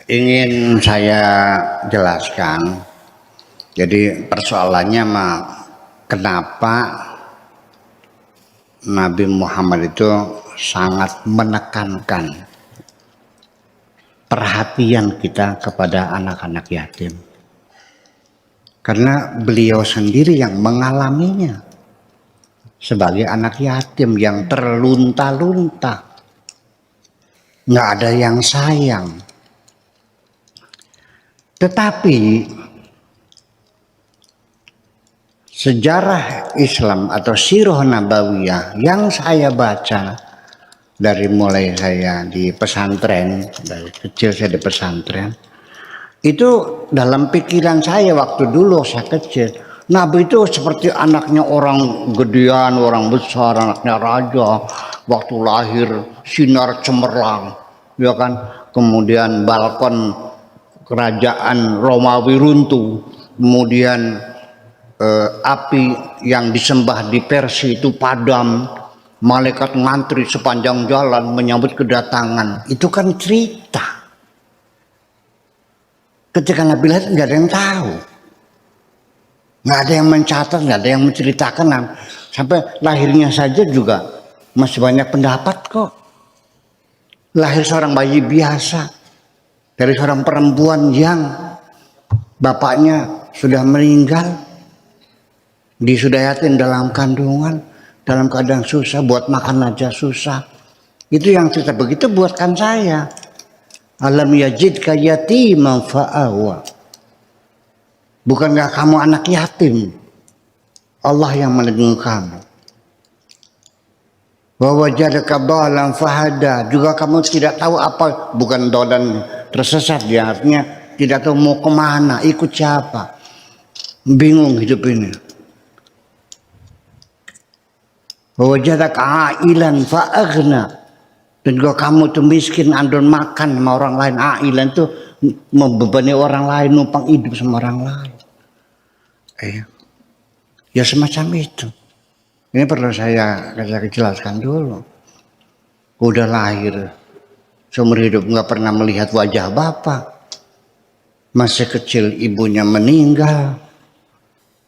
Ingin saya jelaskan, jadi persoalannya kenapa Nabi Muhammad itu sangat menekankan perhatian kita kepada anak-anak yatim. Karena beliau sendiri yang mengalaminya sebagai anak yatim yang terlunta-lunta, nggak ada yang sayang. Tetapi sejarah Islam atau sirah nabawiyah yang saya baca dari mulai saya di pesantren, dari kecil saya di pesantren, itu dalam pikiran saya waktu dulu saya kecil, Nabi itu seperti anaknya orang gedean, orang besar, anaknya raja. Waktu lahir sinar cemerlang, ya kan? Kemudian balkon kerajaan Romawi runtuh, kemudian api yang disembah di Persia itu padam, malaikat ngantri sepanjang jalan menyambut kedatangan. Itu kan cerita. Ketika Nabi lahir nggak ada yang tahu, nggak ada yang mencatat, nggak ada yang menceritakan. Sampai lahirnya saja juga masih banyak pendapat kok. Lahir seorang bayi biasa dari seorang perempuan yang bapaknya sudah meninggal, sudah yatim dalam kandungan, dalam keadaan susah, buat makan aja susah. Itu yang cerita begitu buatkan saya. Alam yajidka yatiman fa'awa. Bukankah kamu anak yatim? Allah yang melindungi kamu. Wa wajadaka dhalan fahada. Juga kamu tidak tahu apa, bukan dolan tersesat ya, artinya tidak tahu mau kemana, ikut siapa, bingung hidup ini. Wajadaka ailan fa'aghna. Dan juga kamu tuh miskin, andon makan sama orang lain. Ailan tuh membebani orang lain, numpang hidup sama orang lain. Ya semacam itu. Ini perlu saya jelaskan dulu. Udah lahir, seumur hidup nggak pernah melihat wajah bapak. Masih kecil ibunya meninggal.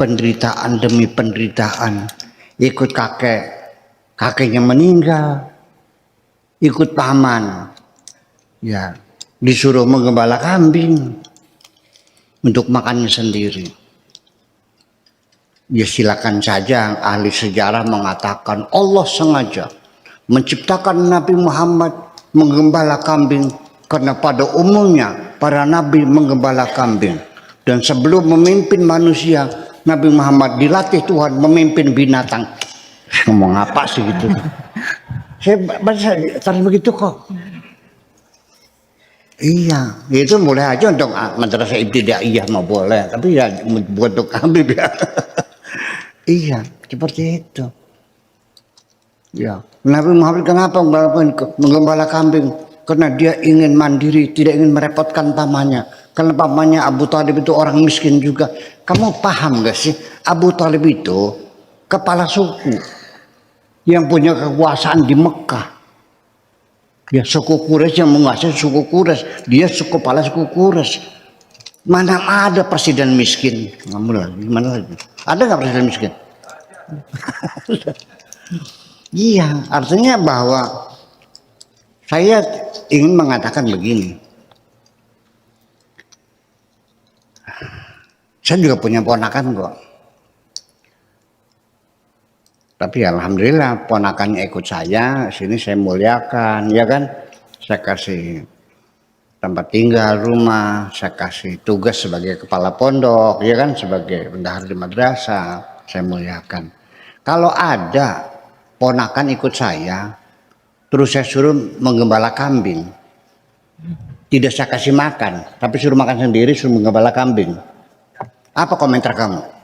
Penderitaan demi penderitaan. Ikut kakeknya meninggal. Ikut paman, ya disuruh menggembala kambing untuk makannya sendiri. Ya silakan saja ahli sejarah mengatakan Allah sengaja menciptakan Nabi Muhammad menggembala kambing karena pada umumnya para nabi menggembala kambing, dan sebelum memimpin manusia Nabi Muhammad dilatih Tuhan memimpin binatang. Ngomong apa sih gitu? Saya baca terus begitu kok. Iya, itu boleh aja untuk madrasah ibtidaiyah mau boleh, tapi ya buat untuk kambing ya. Iya, seperti itu. Ya, Nabi Muhammad kenapa menggembala kambing? Karena dia ingin mandiri, tidak ingin merepotkan pamannya. Karena pamannya Abu Thalib itu orang miskin juga. Kamu paham gak sih? Abu Thalib itu kepala suku yang punya kekuasaan di Mekah. Ya, suku Quraisy yang menguasai suku Quraisy. Dia kepala suku Quraisy. Mana ada presiden miskin? Gimana lagi? Ada nggak presiden miskin? Iya, artinya bahwa saya ingin mengatakan begini. Saya juga punya ponakan kok. Tapi alhamdulillah ponakannya ikut saya, sini saya muliakan, ya kan? Saya kasih tempat tinggal, rumah, saya kasih tugas sebagai kepala pondok, ya kan? Sebagai bendahara di madrasah, saya muliakan. Kalau ada ponakan ikut saya, terus saya suruh menggembala kambing, tidak saya kasih makan, tapi suruh makan sendiri, suruh menggembala kambing. Apa komentar kamu?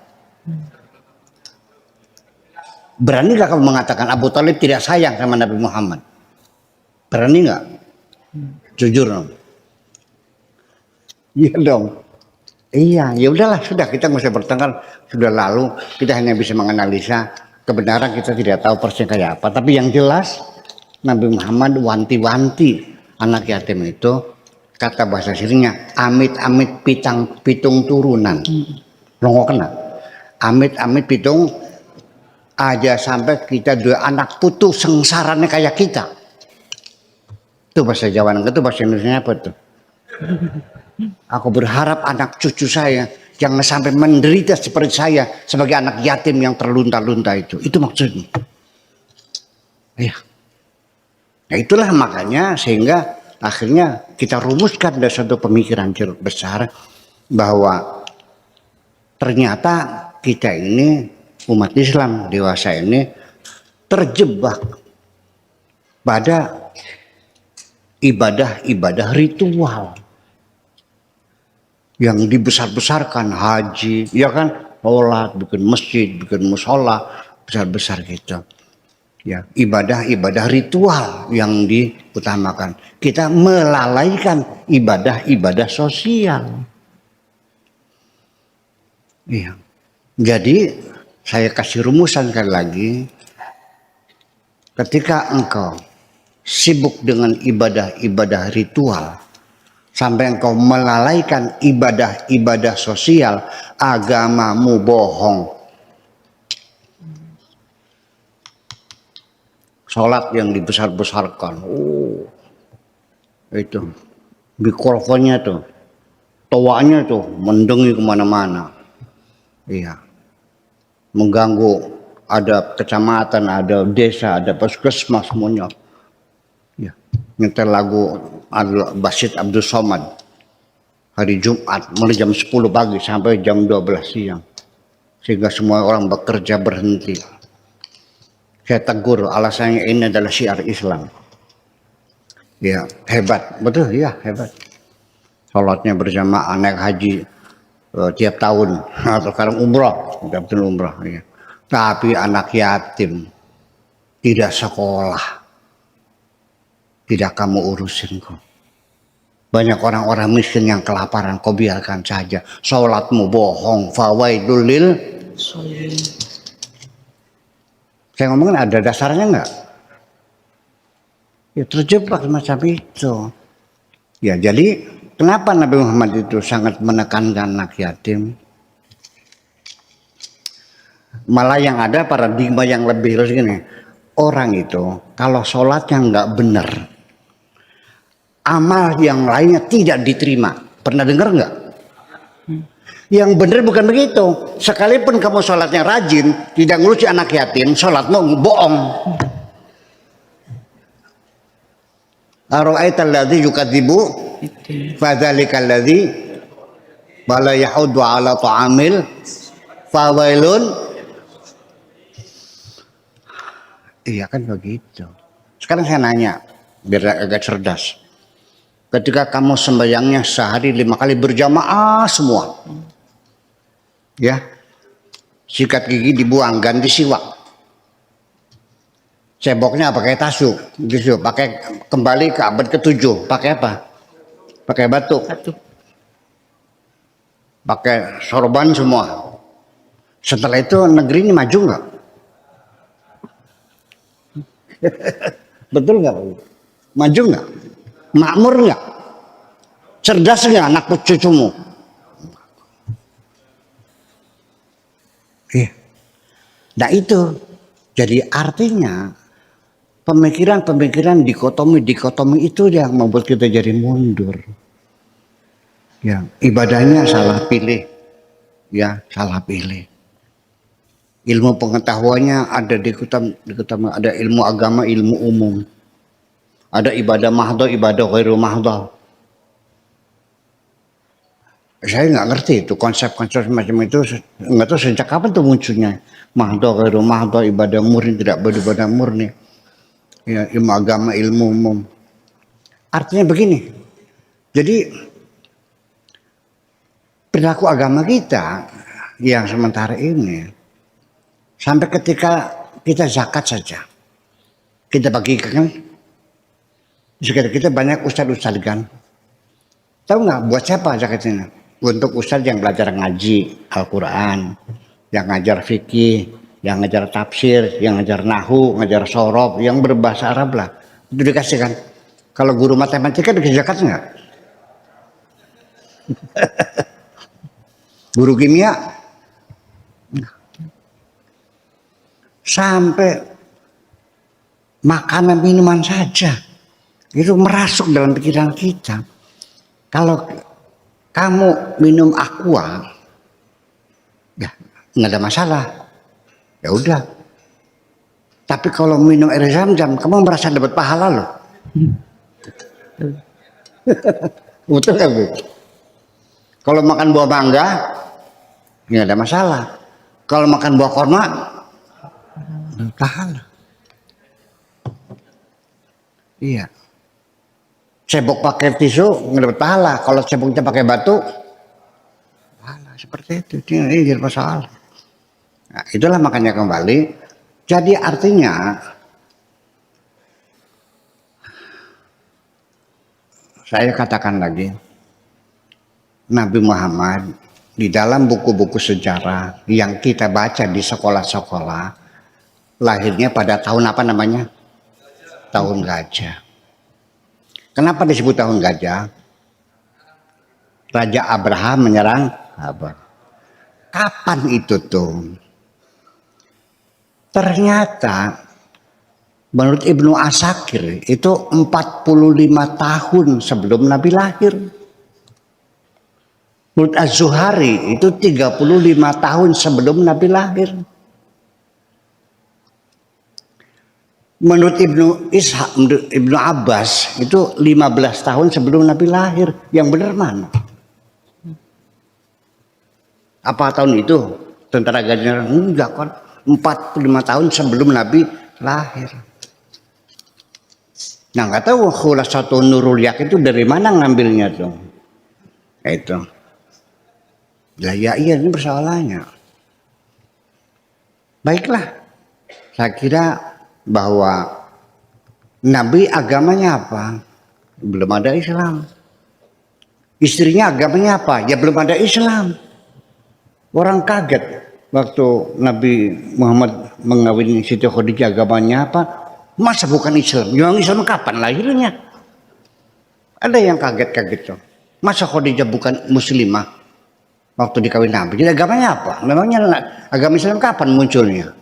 Berani gak kamu mengatakan Abu Thalib tidak sayang sama Nabi Muhammad? Berani gak? Jujur dong. Iya dong. Iya, ya udahlah, sudah kita nggak usah bertengkar, sudah lalu. Kita hanya bisa menganalisa kebenaran, kita tidak tahu persisnya kayak apa. Tapi yang jelas Nabi Muhammad wanti-wanti anak yatim itu Kata bahasa sininya amit-amit pitung turunan. Rongo kena. Amit-amit pitung aja sampai kita dua anak putu sengsaranya kayak kita. Itu bahasa Jawa, itu bahasa Indonesia apa tuh? Aku berharap anak cucu saya jangan sampai menderita seperti saya sebagai anak yatim yang terlunta-lunta itu. Itu maksudnya. Ya. Nah itulah makanya sehingga akhirnya kita rumuskan dari satu pemikiran besar bahwa ternyata kita ini umat Islam dewasa ini terjebak pada ibadah-ibadah ritual yang dibesar-besarkan, haji, ya kan, sholat, bikin masjid, bikin musola, besar-besar gitu. Ya, ibadah-ibadah ritual yang diutamakan. Kita melalaikan ibadah-ibadah sosial. Iya. Jadi saya kasih rumusan sekali lagi. Ketika engkau sibuk dengan ibadah-ibadah ritual, sampai engkau melalaikan ibadah-ibadah sosial, agamamu bohong. Sholat yang dibesar-besarkan, itu mikrofonnya tuh, tawanya tuh mendengi kemana-mana, iya, mengganggu. Ada kecamatan, ada desa, ada puskesmas semuanya. Ya, nyetel lagu Basit Abdul Somad hari Jumat mulai jam 10 pagi sampai jam 12 siang, sehingga semua orang bekerja berhenti. Saya tegur, alasannya ini adalah syiar Islam. Ya hebat, betul ya hebat. Sholatnya berjamaah, naik haji tiap tahun, atau sekarang umroh, betul umroh. Ya. Tapi anak yatim tidak sekolah, tidak kamu urusin kok. Banyak orang-orang miskin yang kelaparan, kau biarkan saja. Sholatmu bohong, fawaidul lil. Saya ngomongin ada dasarnya enggak? Ya terjebak semacam itu. Ya jadi kenapa Nabi Muhammad itu sangat menekankan anak yatim? Malah yang ada paradigma yang lebih terus gini. Orang itu kalau sholatnya nggak benar, amal yang lainnya tidak diterima. Pernah dengar nggak? Yang benar bukan begitu. Sekalipun kamu sholatnya rajin, tidak ngurusi anak yatim, sholatmu bohong. Ara'aital ladzi yukadzibu fadzalikal ladzi bala yahudu ala ta'amil fawailun. Iya kan begitu. Sekarang saya nanya biar agak cerdas. Ketika kamu sembahyangnya sehari 5 kali berjamaah semua, ya, sikat gigi dibuang, ganti siwak, ceboknya pakai tasuk, gitu, pakai kembali ke abad ke-7, pakai apa? Pakai batu, pakai sorban semua. Setelah itu negeri ini maju nggak? Betul nggak? Maju nggak? Makmur nggak? Cerdas nggak anak cucumu? Iya. Nah itu jadi artinya pemikiran dikotomi itu yang membuat kita jadi mundur. Ya, ibadahnya salah pilih. Ya, salah pilih. Ilmu pengetahuannya ada ada ilmu agama, ilmu umum. Ada ibadah mahdoh, ibadah ghairu mahdoh. Saya nggak ngerti itu konsep-konsep semacam itu, nggak tahu sejak kapan tuh munculnya. Mahdoh ghairu mahdoh, ibadah murni, tidak beribadah murni. Ya, ilmu agama, ilmu umum. Artinya begini. Jadi perilaku agama kita yang sementara ini, sampai ketika kita zakat saja, kita bagikan, sekitar kita banyak ustadz kan. Tahu nggak buat siapa zakat ini? Untuk ustadz yang belajar ngaji Al-Quran, yang ngajar fikih, yang ngajar tafsir, yang ngajar nahu, ngajar sorob, yang berbahasa Arab lah. Itu dikasihkan. Kalau guru matematika dikasih zakat nggak? Guru kimia sampai makanan minuman saja itu merasuk dalam pikiran kita. Kalau kamu minum aqua, ya nggak ada masalah, ya udah. Tapi kalau minum air zam-zam, kamu merasa dapat pahala loh. Betul nggak Bu? Kalau makan buah mangga, nggak ada masalah. Kalau makan buah kurma, pahala. Iya. Cebok pakai tisu nggak dapat pahala. Kalau ceboknya pakai batu, pahala. Seperti itu. Ini jadi masalah. Nah, itulah makanya kembali. Jadi artinya saya katakan lagi, Nabi Muhammad di dalam buku-buku sejarah yang kita baca di sekolah-sekolah, lahirnya pada tahun apa namanya? Tahun gajah. Kenapa disebut tahun gajah? Raja Abraham menyerang Habar. Kapan itu tuh? Ternyata menurut Ibnu Asakir itu 45 tahun sebelum Nabi lahir. Menurut Az-Zuhari itu 35 tahun sebelum Nabi lahir. Menurut Ibnu Abbas itu 15 tahun sebelum Nabi lahir. Yang benar mana? Apa tahun itu? Tentara Gajah enggak kan? 45 tahun sebelum Nabi lahir. Nah nggak tahu Khulasatun Nurul Yak itu dari mana ngambilnya tuh? Itu. Ya iya ini persoalannya. Baiklah. Saya kira bahwa Nabi agamanya apa? Belum ada Islam. Istrinya agamanya apa? Ya belum ada Islam. Orang kaget waktu Nabi Muhammad mengawini Siti Khadijah, agamanya apa? Masa bukan Islam? Yang Islam kapan lahirnya? Ada yang kaget-kaget tuh. Masa Khadijah bukan muslimah waktu dikawin Nabi? Jadi agamanya apa? Memangnya agama Islam kapan munculnya?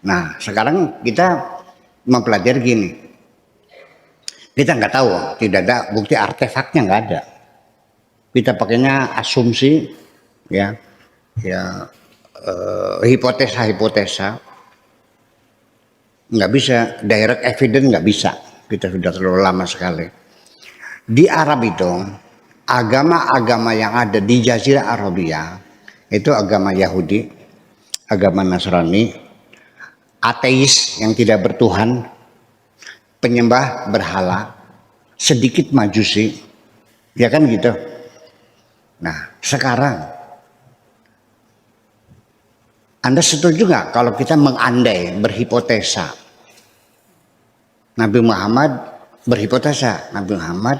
Nah sekarang kita mempelajari gini, kita nggak tahu, tidak ada bukti artefaknya, nggak ada. Kita pakainya asumsi, ya, hipotesa, nggak bisa direct evidence, nggak bisa. Kita sudah terlalu lama sekali. Di Arab itu agama-agama yang ada di Jazirah Arabia itu agama Yahudi, agama Nasrani, ateis yang tidak bertuhan, penyembah berhala, sedikit majusi, ya kan gitu. Nah sekarang Anda setuju nggak kalau kita mengandai, berhipotesa, Nabi Muhammad berhipotesa, Nabi Muhammad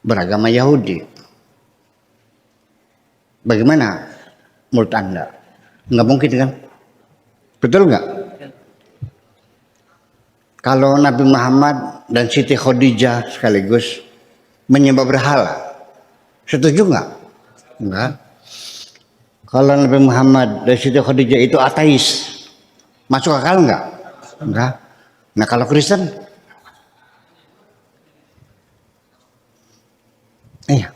beragama Yahudi, bagaimana menurut Anda? Nggak mungkin kan? Betul nggak? Kalau Nabi Muhammad dan Siti Khadijah sekaligus menyembah berhala, setuju nggak? Enggak. Kalau Nabi Muhammad dan Siti Khadijah itu ateis, masuk akal nggak? Enggak. Nah kalau Kristen, iya.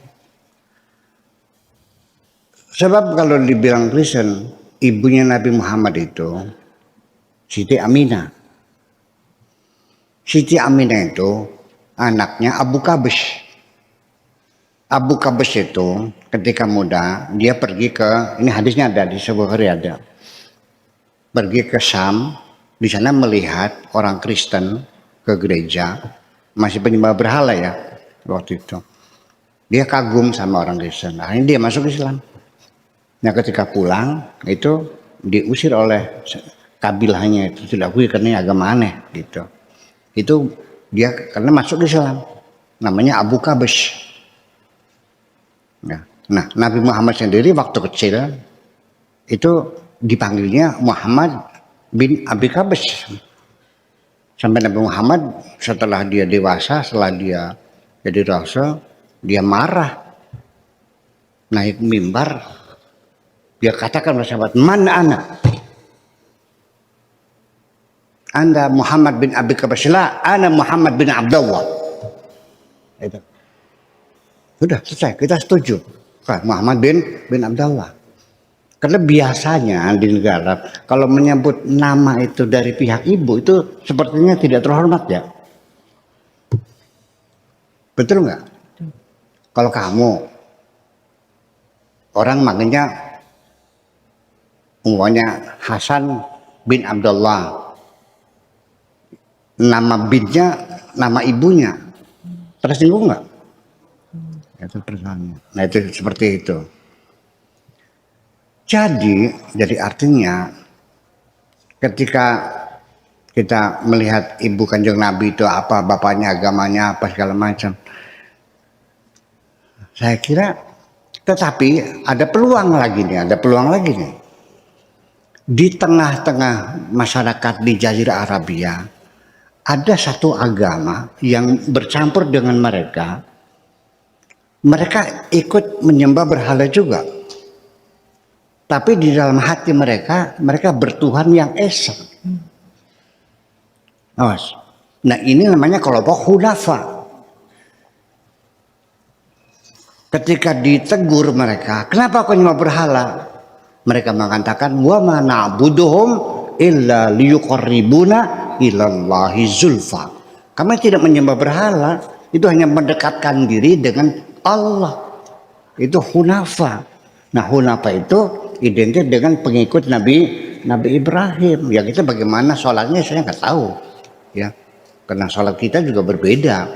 Sebab kalau dibilang Kristen, ibunya Nabi Muhammad itu Siti Aminah. Siti Aminah itu anaknya Abu Qabs. Abu Qabs itu ketika muda dia pergi ke, ini hadisnya ada di sebuah hari ada, pergi ke Syam, di sana melihat orang Kristen ke gereja, masih penyembah berhala ya waktu itu. Dia kagum sama orang Kristen, akhirnya dia masuk Islam. Nah ketika pulang itu diusir oleh kabilahnya, itu tidak akui karena agama aneh gitu. Itu dia karena masuk Islam, namanya Abu Qabs. Nah Nabi Muhammad sendiri waktu kecil itu dipanggilnya Muhammad bin Abi Qabs. Sampai Nabi Muhammad setelah dia dewasa, setelah dia Jadi Rasul dia marah, naik mimbar, dia katakan kepada sahabat, "Man ana?" "Anda Muhammad bin Abi Kabasila, ana Muhammad bin Abdullah." Itu. Sudah selesai, kita setuju. Muhammad bin Abdullah. Karena biasanya di negara kalau menyebut nama itu dari pihak ibu itu sepertinya tidak terhormat ya. Betul nggak? Kalau kamu orang manggilnya umpamanya Hasan bin Abdullah, nama binnya nama ibunya, tersinggung nggak? Itu persoalannya. Nah itu seperti itu. Jadi artinya ketika kita melihat ibu kanjeng Nabi itu apa, bapaknya agamanya apa segala macam, saya kira tetapi ada peluang lagi nih, di tengah-tengah masyarakat di Jazirah Arabia ada satu agama yang bercampur dengan mereka ikut menyembah berhala juga. Tapi di dalam hati mereka bertuhan yang esa. Awas. Nah ini namanya kelompok Hunafa. Ketika ditegur mereka, kenapa kau nyembah berhala? Mereka mengatakan, wa ma na'buduhum illa liyuqarribuna ilallahi zulfa. Kami tidak menyembah berhala, itu hanya mendekatkan diri dengan Allah. Itu Hunafa. Nah Hunafa itu identik dengan pengikut Nabi Ibrahim. Ya kita bagaimana sholatnya saya nggak tahu ya, karena sholat kita juga berbeda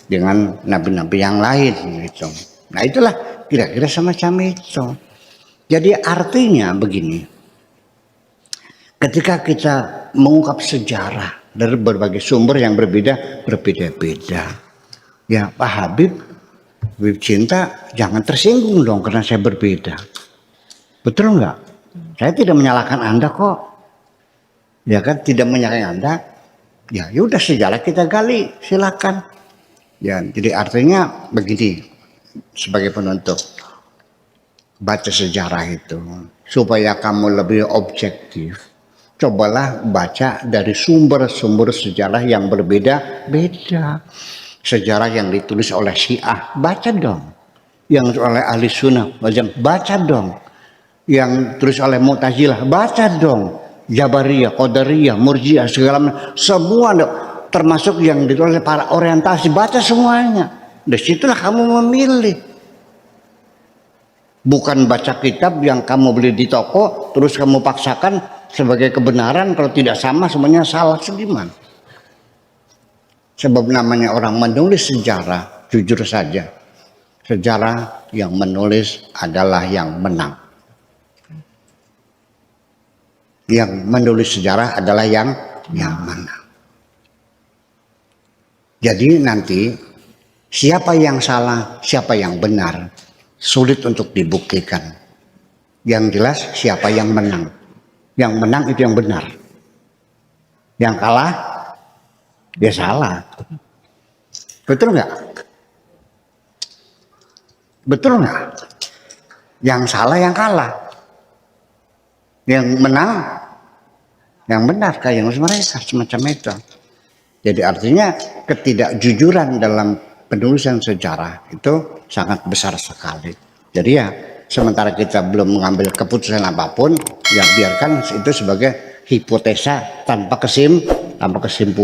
dengan nabi-nabi yang lain gitu. Nah itulah kira-kira semacam itu. Jadi artinya begini, ketika kita mengungkap sejarah dari berbagai sumber yang berbeda-beda, ya Pak Habib Cinta jangan tersinggung dong karena saya berbeda. Betul nggak? Saya tidak menyalahkan Anda kok. Ya kan, tidak menyalahkan Anda. Ya udah sejarah kita gali, silakan. Ya, jadi artinya begini sebagai penutup. Baca sejarah itu supaya kamu lebih objektif. Cobalah baca dari sumber-sumber sejarah yang berbeda-beda. Sejarah yang ditulis oleh Syiah, baca dong. Yang oleh ahli sunnah, baca dong. Yang tulis oleh Mu'tazilah, baca dong. Jabariyah, Qadariyah, Murji'ah, segala macam. Semua termasuk yang ditulis oleh para orientasi, baca semuanya. Dari situlah kamu memilih. Bukan baca kitab yang kamu beli di toko, terus kamu paksakan sebagai kebenaran, kalau tidak sama semuanya salah, segimana. Sebab namanya orang menulis sejarah, jujur saja, sejarah yang menulis adalah yang menang. Yang menulis sejarah adalah yang menang. Jadi nanti siapa yang salah, siapa yang benar, sulit untuk dibuktikan. Yang jelas siapa yang menang. Yang menang itu yang benar. Yang kalah, dia salah. Betul nggak? Betul nggak? Yang salah yang kalah. Yang menang yang benar, kayak mereka semacam itu. Jadi artinya ketidakjujuran dalam penulisan sejarah itu sangat besar sekali. Jadi ya sementara kita belum mengambil keputusan apapun, ya biarkan itu sebagai hipotesa tanpa kesimpulan.